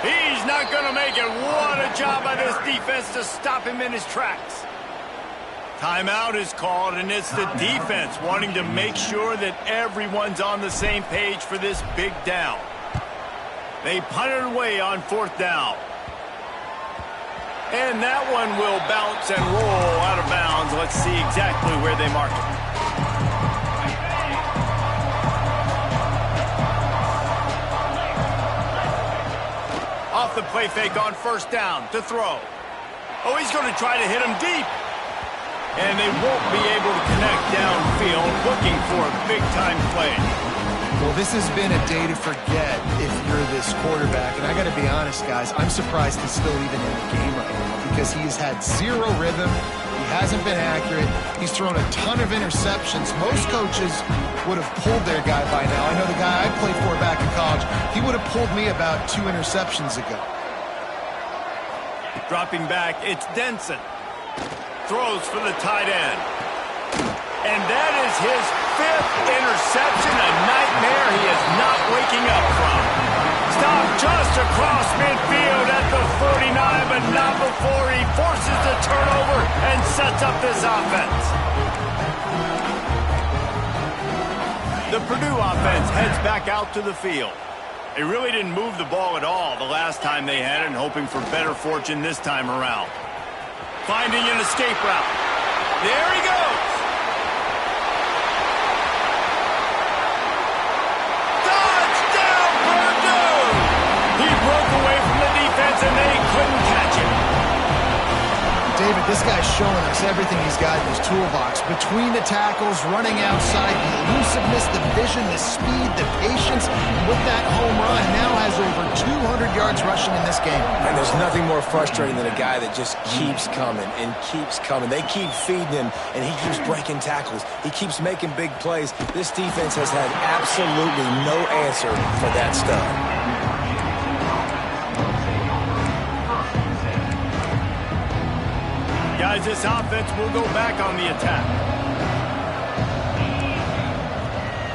He's not going to make it. What a job by this defense to stop him in his tracks. Timeout is called, and it's the defense wanting to make sure that everyone's on the same page for this big down. They punt it away on fourth down. And that one will bounce and roll out of bounds. Let's see exactly where they mark it. off the play fake on first down to throw. Oh, he's going to try to hit him deep. And they won't be able to connect downfield, looking for a big-time play. Well, this has been a day to forget if you're this quarterback. And I got to be honest, guys, I'm surprised he's still even in the game right now because he has had zero rhythm. He hasn't been accurate. He's thrown a ton of interceptions. Most coaches would have pulled their guy by now. I know the guy I played for back in college, he would have pulled me about 2 interceptions ago. Dropping back, it's Denson. Throws for the tight end. And that is his 5th interception, a nightmare he is not waking up from. Stop just across midfield at the 49, but not before he forces the turnover and sets up this offense. The Purdue offense heads back out to the field. They really didn't move the ball at all the last time they had it, and hoping for better fortune this time around. Finding an escape route. There he goes. Touchdown, Purdue! He broke away from the defense, and they couldn't catch him. David, this guy's showing us everything he's got in his toolbox. Between the tackles, running outside, the elusiveness, the vision, the speed, the patience. And with that home run, now has over 200 yards rushing in this game. And there's nothing more frustrating than a guy that just keeps coming and keeps coming. They keep feeding him, and he keeps breaking tackles. He keeps making big plays. This defense has had absolutely no answer for that stuff. Guys, this offense will go back on the attack.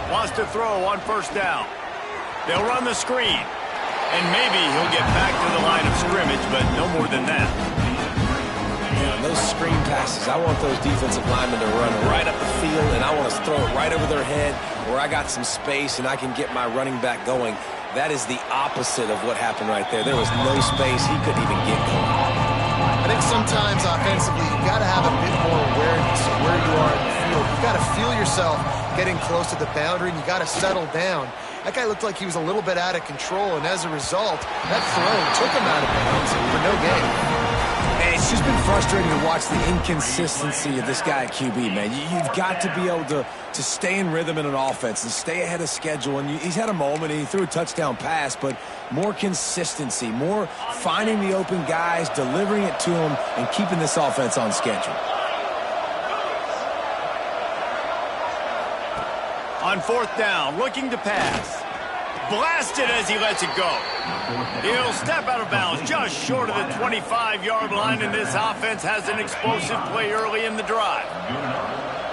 Wants to throw on first down. They'll run the screen. And maybe he'll get back to the line of scrimmage, but no more than that. Yeah, those screen passes, I want those defensive linemen to run right up the field, and I want to throw it right over their head where I got some space and I can get my running back going. That is the opposite of what happened right there. There was no space. He couldn't even get going. I think sometimes offensively, you've got to have a bit more awareness of where you are in the field. You've got to feel yourself getting close to the boundary, and you got to settle down. That guy looked like he was a little bit out of control, and as a result, that throw took him out of bounds for no gain. Man, it's just been frustrating to watch the inconsistency of this guy at QB, man. You've got to be able to stay in rhythm in an offense and stay ahead of schedule. And he's had a moment, and he threw a touchdown pass, but more consistency, more finding the open guys, delivering it to him, and keeping this offense on schedule. On fourth down, looking to pass. Blasted as he lets it go. He'll step out of bounds just short of the 25-yard line, and this offense has an explosive play early in the drive.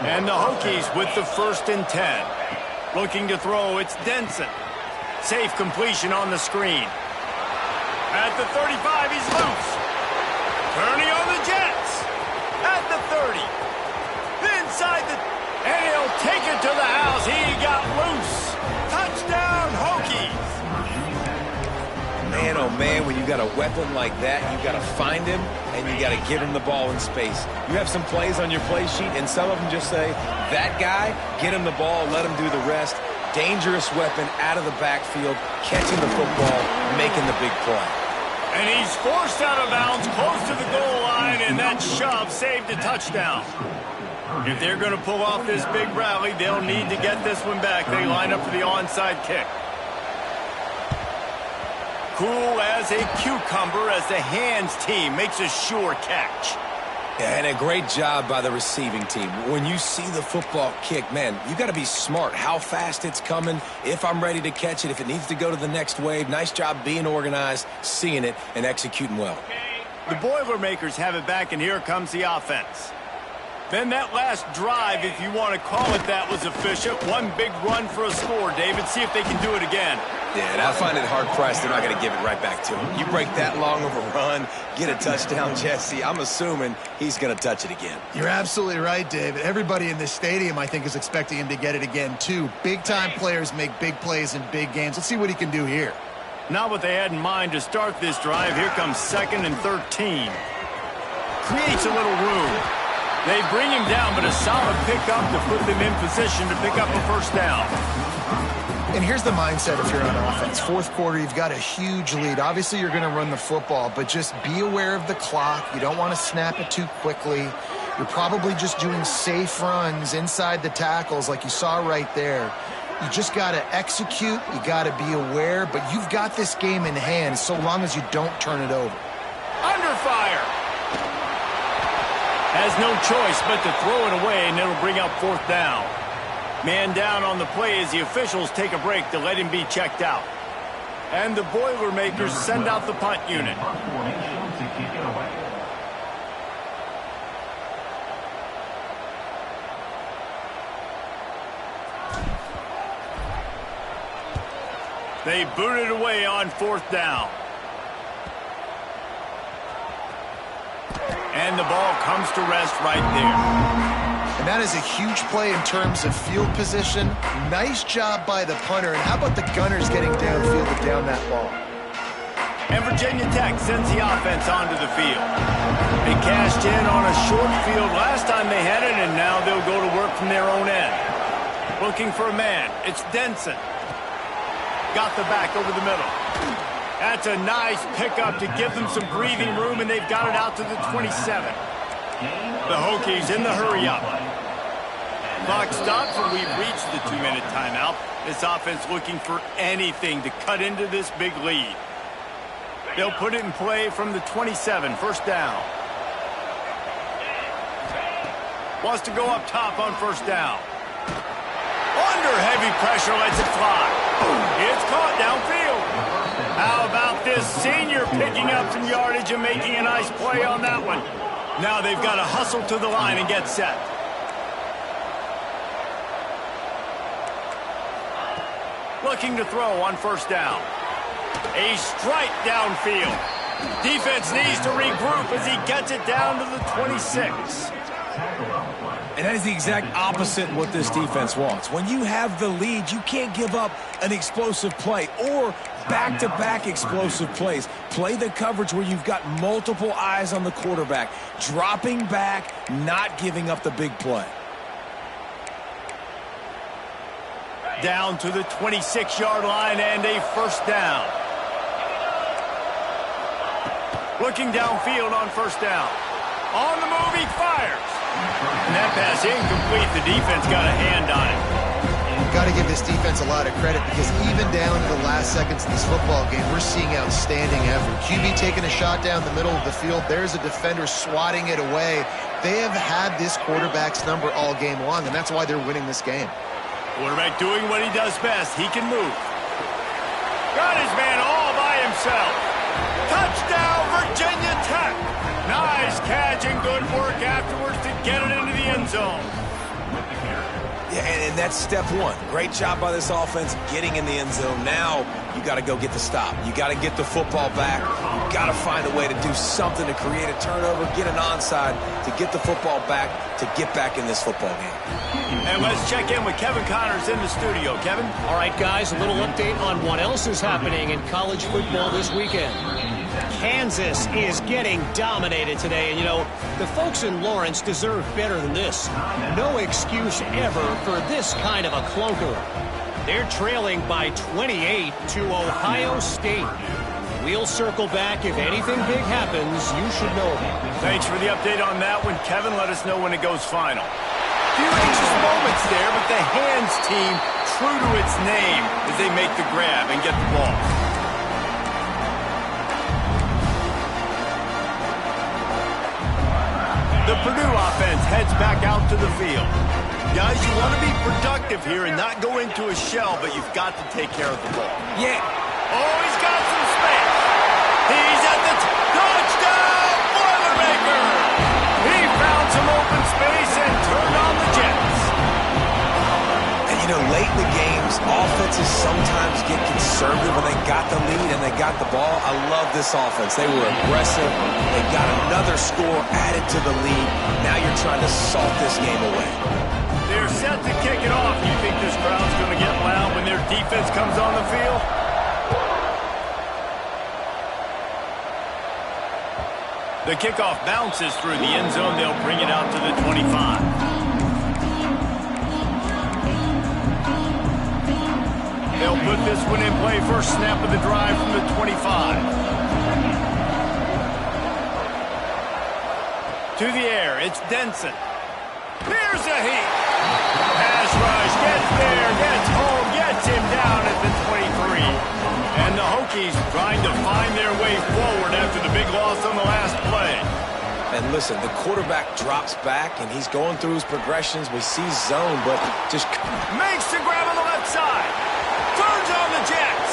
And the Hokies with the 1st and 10. Looking to throw, it's Denson. Safe completion on the screen. At the 35, he's loose. Turning on the Jets. At the 30. Inside the... And he'll take it to the house. He got loose. Touchdown, Hokies. Man, oh man, when you got a weapon like that, you got to find him, and you got to give him the ball in space. You have some plays on your play sheet, and some of them just say, that guy, get him the ball, let him do the rest. Dangerous weapon out of the backfield, catching the football, making the big play. And he's forced out of bounds close to the goal line, and that shove saved a touchdown. If they're going to pull off this big rally, they'll need to get this one back. They line up for the onside kick. Cool as a cucumber as the hands team makes a sure catch. Yeah, and a great job by the receiving team. When you see the football kick, man, you got to be smart. How fast it's coming, if I'm ready to catch it, if it needs to go to the next wave. Nice job being organized, seeing it, and executing well. The Boilermakers have it back, and here comes the offense. Then that last drive, if you want to call it that, was efficient. One big run for a score, David. See if they can do it again. Yeah, and I find it hard-pressed they're not going to give it right back to him. You break that long of a run, get a touchdown, Jesse, I'm assuming he's going to touch it again. You're absolutely right, David. Everybody in this stadium, I think, is expecting him to get it again, too. Big-time players make big plays in big games. Let's see what he can do here. Not what they had in mind to start this drive. Here comes 2nd and 13. Creates a little room. They bring him down, but a solid pickup to put them in position to pick up a first down. And here's the mindset if you're on offense. Fourth quarter, you've got a huge lead. Obviously, you're going to run the football, but just be aware of the clock. You don't want to snap it too quickly. You're probably just doing safe runs inside the tackles like you saw right there. You just got to execute. You got to be aware, but you've got this game in hand so long as you don't turn it over. Under fire. Has no choice but to throw it away, and it'll bring up fourth down. Man down on the play as the officials take a break to let him be checked out. And the Boilermakers send out the punt unit. They boot it away on fourth down. And the ball comes to rest right there. And that is a huge play in terms of field position. Nice job by the punter. And how about the gunners getting downfield to down that ball? And Virginia Tech sends the offense onto the field. They cashed in on a short field last time they had it, and now they'll go to work from their own end. Looking for a man. It's Denson. Got the back over the middle. That's a nice pickup to give them some breathing room, and they've got it out to the 27. The Hokies in the hurry-up. Clock stops, and we've reached the 2-minute timeout. This offense looking for anything to cut into this big lead. They'll put it in play from the 27, first down. Wants to go up top on first down. Under heavy pressure, lets it fly. It's caught downfield. How about this senior picking up some yardage and making a nice play on that one? Now they've got to hustle to the line and get set. Looking to throw on first down. A strike downfield. Defense needs to regroup as he gets it down to the 26. And that is the exact opposite of what this defense wants. When you have the lead, you can't give up an explosive play or back-to-back explosive plays. Play the coverage where you've got multiple eyes on the quarterback, dropping back, not giving up the big play. Down to the 26-yard line and a first down. Looking downfield on first down. On the move, he fires. And that pass incomplete. The defense got a hand on it. Got to give this defense a lot of credit because even down to the last seconds of this football game, we're seeing outstanding effort. QB taking a shot down the middle of the field. There's a defender swatting it away. They have had this quarterback's number all game long, and that's why they're winning this game. Quarterback doing what he does best. He can move. Got his man all by himself. Touchdown, Virginia Tech. Nice catch and good work afterwards to get it into the end zone. Yeah, and that's step one. Great job by this offense getting in the end zone. Now you got to go get the stop. You got to get the football back. You got to find a way to do something to create a turnover, get an onside, to get the football back, to get back in this football game. And let's check in with Kevin Connors in the studio. Kevin? All right, guys, a little update on what else is happening in college football this weekend. Kansas is getting dominated today, and you know, the folks in Lawrence deserve better than this. No excuse ever for this kind of a clunker. They're trailing by 28 to Ohio State. We'll circle back. If anything big happens, you should know about it. Thanks for the update on that one, Kevin. Let us know when it goes final. Few anxious moments there, but the hands team true to its name as they make the grab and get the ball. The Purdue offense heads back out to the field. Guys, you want to be productive here and not go into a shell, but you've got to take care of the ball. Yeah. Oh, he's got some space. He's at the touchdown, Boilermaker. He found some open space and turned on the Jets. And, you know, late in the games, offenses sometimes get conservative when they got the lead and they got the ball. I love this offense. They were aggressive. They got another score added to the lead. Now you're trying to salt this game away. They're set to kick it off. You think this crowd's going to get loud when their defense comes on the field? The kickoff bounces through the end zone. They'll bring it out to the 25. They'll put this one in play. First snap of the drive from the 25. To the air, it's Denson. Here's a heat. Pass rush, gets there, gets home, gets him down at the 23. And the Hokies trying to find their way forward after the big loss on the last play. And listen, the quarterback drops back, and he's going through his progressions. We see zone, but just makes the grab on the left side. Turns on the Jets.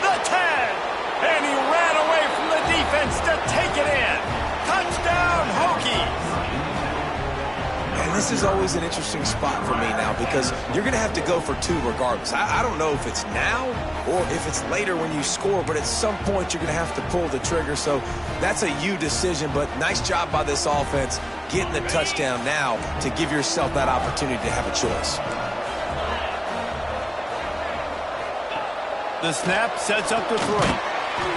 The 10. And he ran away from the defense to take it in. Touchdown, Hokies. And this is always an interesting spot for me now because you're going to have to go for two regardless. I don't know if it's now or if it's later when you score, but at some point you're going to have to pull the trigger. So that's a you decision, but nice job by this offense getting the touchdown now to give yourself that opportunity to have a choice. The snap sets up the throw.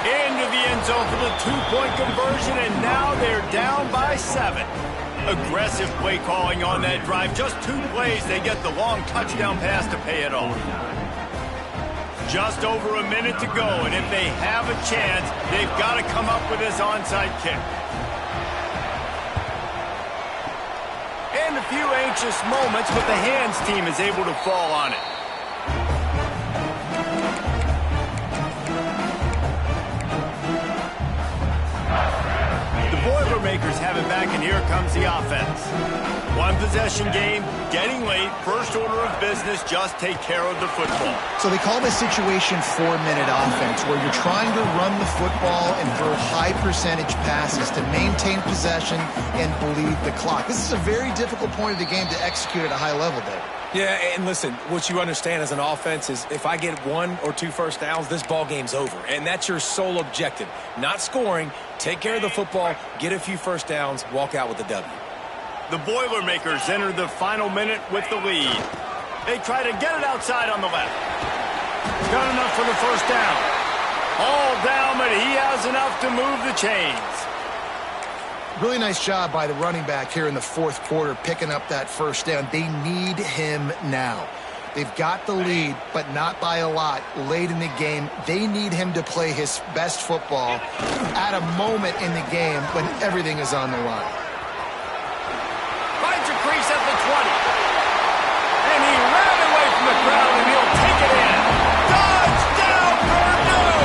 Into the end zone for the two-point conversion, and now they're down by 7. Aggressive play calling on that drive. Just 2 plays, they get the long touchdown pass to pay it off. Just over a minute to go, and if they have a chance, they've got to come up with this onside kick. And a few anxious moments, but the hands team is able to fall on it. Boilermakers have it back, and here comes the offense. One possession game, getting late, first order of business, just take care of the football. So they call this situation 4-minute offense, where you're trying to run the football and throw high percentage passes to maintain possession and bleed the clock. This is a very difficult point of the game to execute at a high level, Dave. Yeah, and listen, what you understand as an offense is if I get 1 or 2 first downs, this ball game's over. And that's your sole objective. Not scoring, take care of the football, get a few first downs, walk out with the W. The Boilermakers enter the final minute with the lead. They try to get it outside on the left. Got enough for the first down. All down, but he has enough to move the chains. Really nice job by the running back here in the fourth quarter, picking up that first down. They need him now. They've got the lead, but not by a lot. Late in the game, they need him to play his best football at a moment in the game when everything is on the line. Finds a crease at the 20. And he ran away from the crowd, and he'll take it in. Touchdown, Purdue!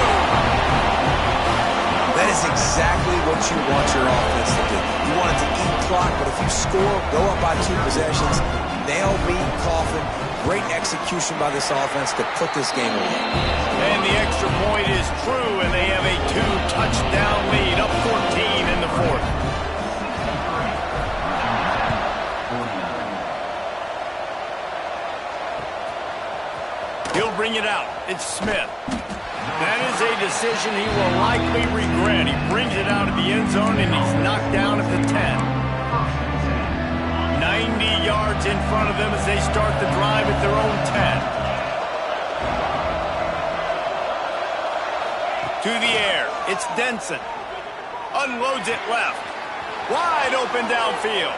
That is exactly what you want your offense to do. You want it to eat clock, but if you score, go up by 2 possessions, nail beat, coffin. Great execution by this offense to put this game away. And the extra point is true, and they have a 2-touchdown lead, up 14 in the fourth. He'll bring it out. It's Smith. That is a decision he will likely regret. He brings it out of the end zone, and he's knocked down at the 10. 90 yards in front of them as they start the drive at their own 10. To the air, it's Denson. Unloads it left. Wide open downfield.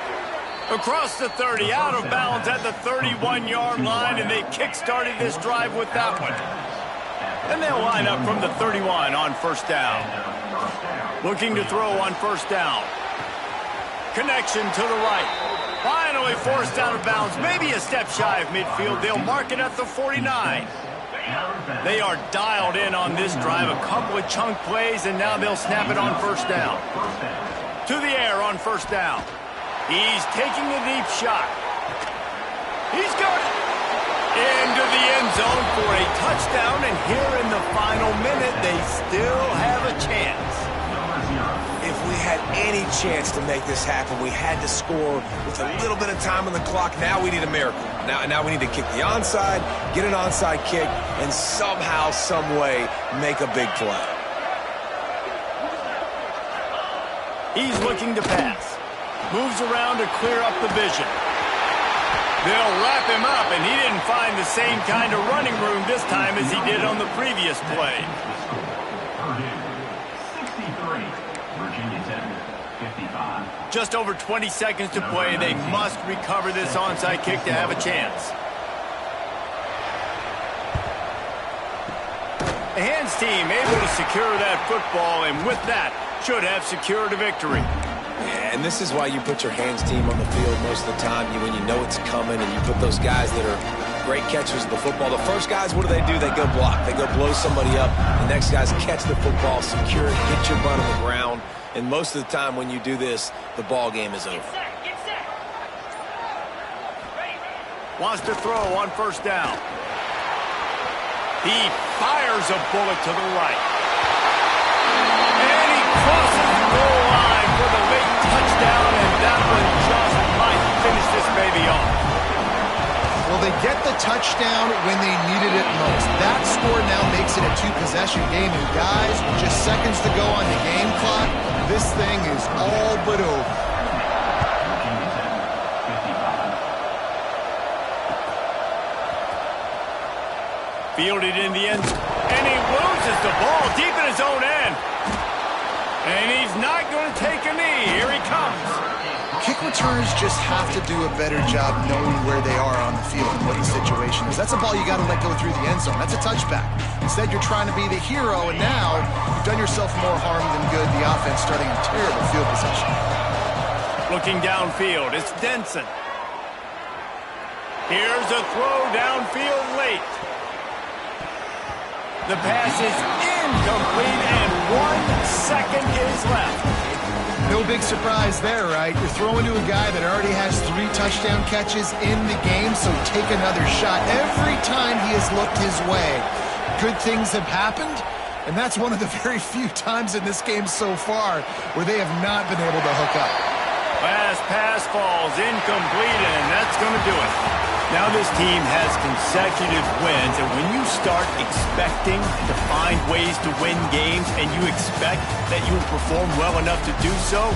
Across the 30, out of bounds at the 31-yard line, and they kick-started this drive with that one. And they'll line up from the 31 on first down. Looking to throw on first down. Connection to the right. Finally forced out of bounds, maybe a step shy of midfield. They'll mark it at the 49. They are dialed in on this drive, a couple of chunk plays, and now they'll snap it on first down. To the air on first down. He's taking the deep shot. He's got it. Into the end zone for a touchdown, and here in the final minute, they still have a chance. If we had any chance to make this happen, we had to score with a little bit of time on the clock. Now we need a miracle. Now we need to kick the onside, get an onside kick, and somehow, some way, make a big play. He's looking to pass. Moves around to clear up the vision. They'll wrap him up, and he didn't find the same kind of running room this time as he did on the previous play. Just over 20 seconds to play. They must recover this onside kick to have a chance. The hands team able to secure that football, and with that, should have secured a victory. Yeah, and this is why you put your hands team on the field most of the time. When you know it's coming, and you put those guys that are great catchers of the football. The first guys, what do? They go block. They go blow somebody up. The next guys catch the football, secure it, get your butt on the ground. And most of the time when you do this, the ball game is over. Get set. Wants to throw on first down. He fires a bullet to the right. And he crosses the goal line for the late touchdown, and that one just might finish this baby off. Well, they get the touchdown when they needed it most. That score now makes it a two-possession game, and guys, with just seconds to go on the game clock, this thing is all but over. Fielded in the end, and he loses the ball deep in his own end. And he's not going to take a knee. Here he comes. Kick returners just have to do a better job knowing where they are on the field and what the situation is. That's a ball you got to let go through the end zone. That's a touchback. Instead, you're trying to be the hero, and now you've done yourself more harm than good. The offense starting in terrible field position. Looking downfield, it's Denson. Here's a throw downfield late. The pass is incomplete, and 1 second is left. No big surprise there, right? You're throwing to a guy that already has 3 touchdown catches in the game, so take another shot. Every time he has looked his way, good things have happened, and that's one of the very few times in this game so far where they have not been able to hook up. Last pass falls incomplete, and that's going to do it. Now this team has consecutive wins, and when you start expecting to find ways to win games and you expect that you will perform well enough to do so,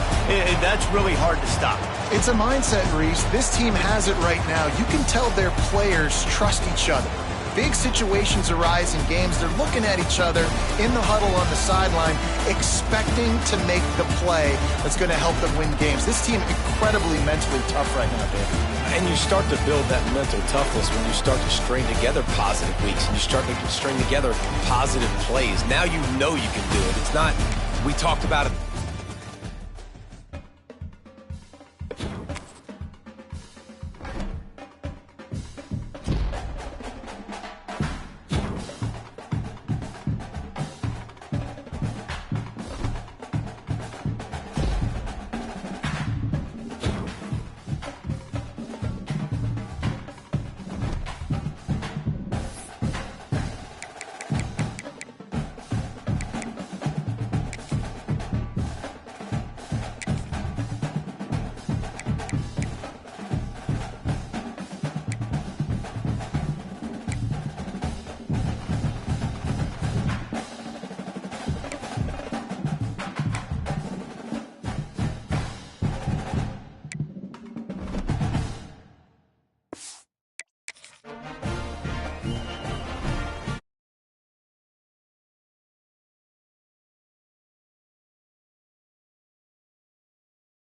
that's really hard to stop. It's a mindset, Reese. This team has it right now. You can tell their players trust each other. Big situations arise in games. They're looking at each other in the huddle on the sideline, expecting to make the play that's going to help them win games. This team incredibly mentally tough right now, David. And you start to build that mental toughness when you start to string together positive weeks and you start to string together positive plays. Now you know you can do it. It's not, we talked about it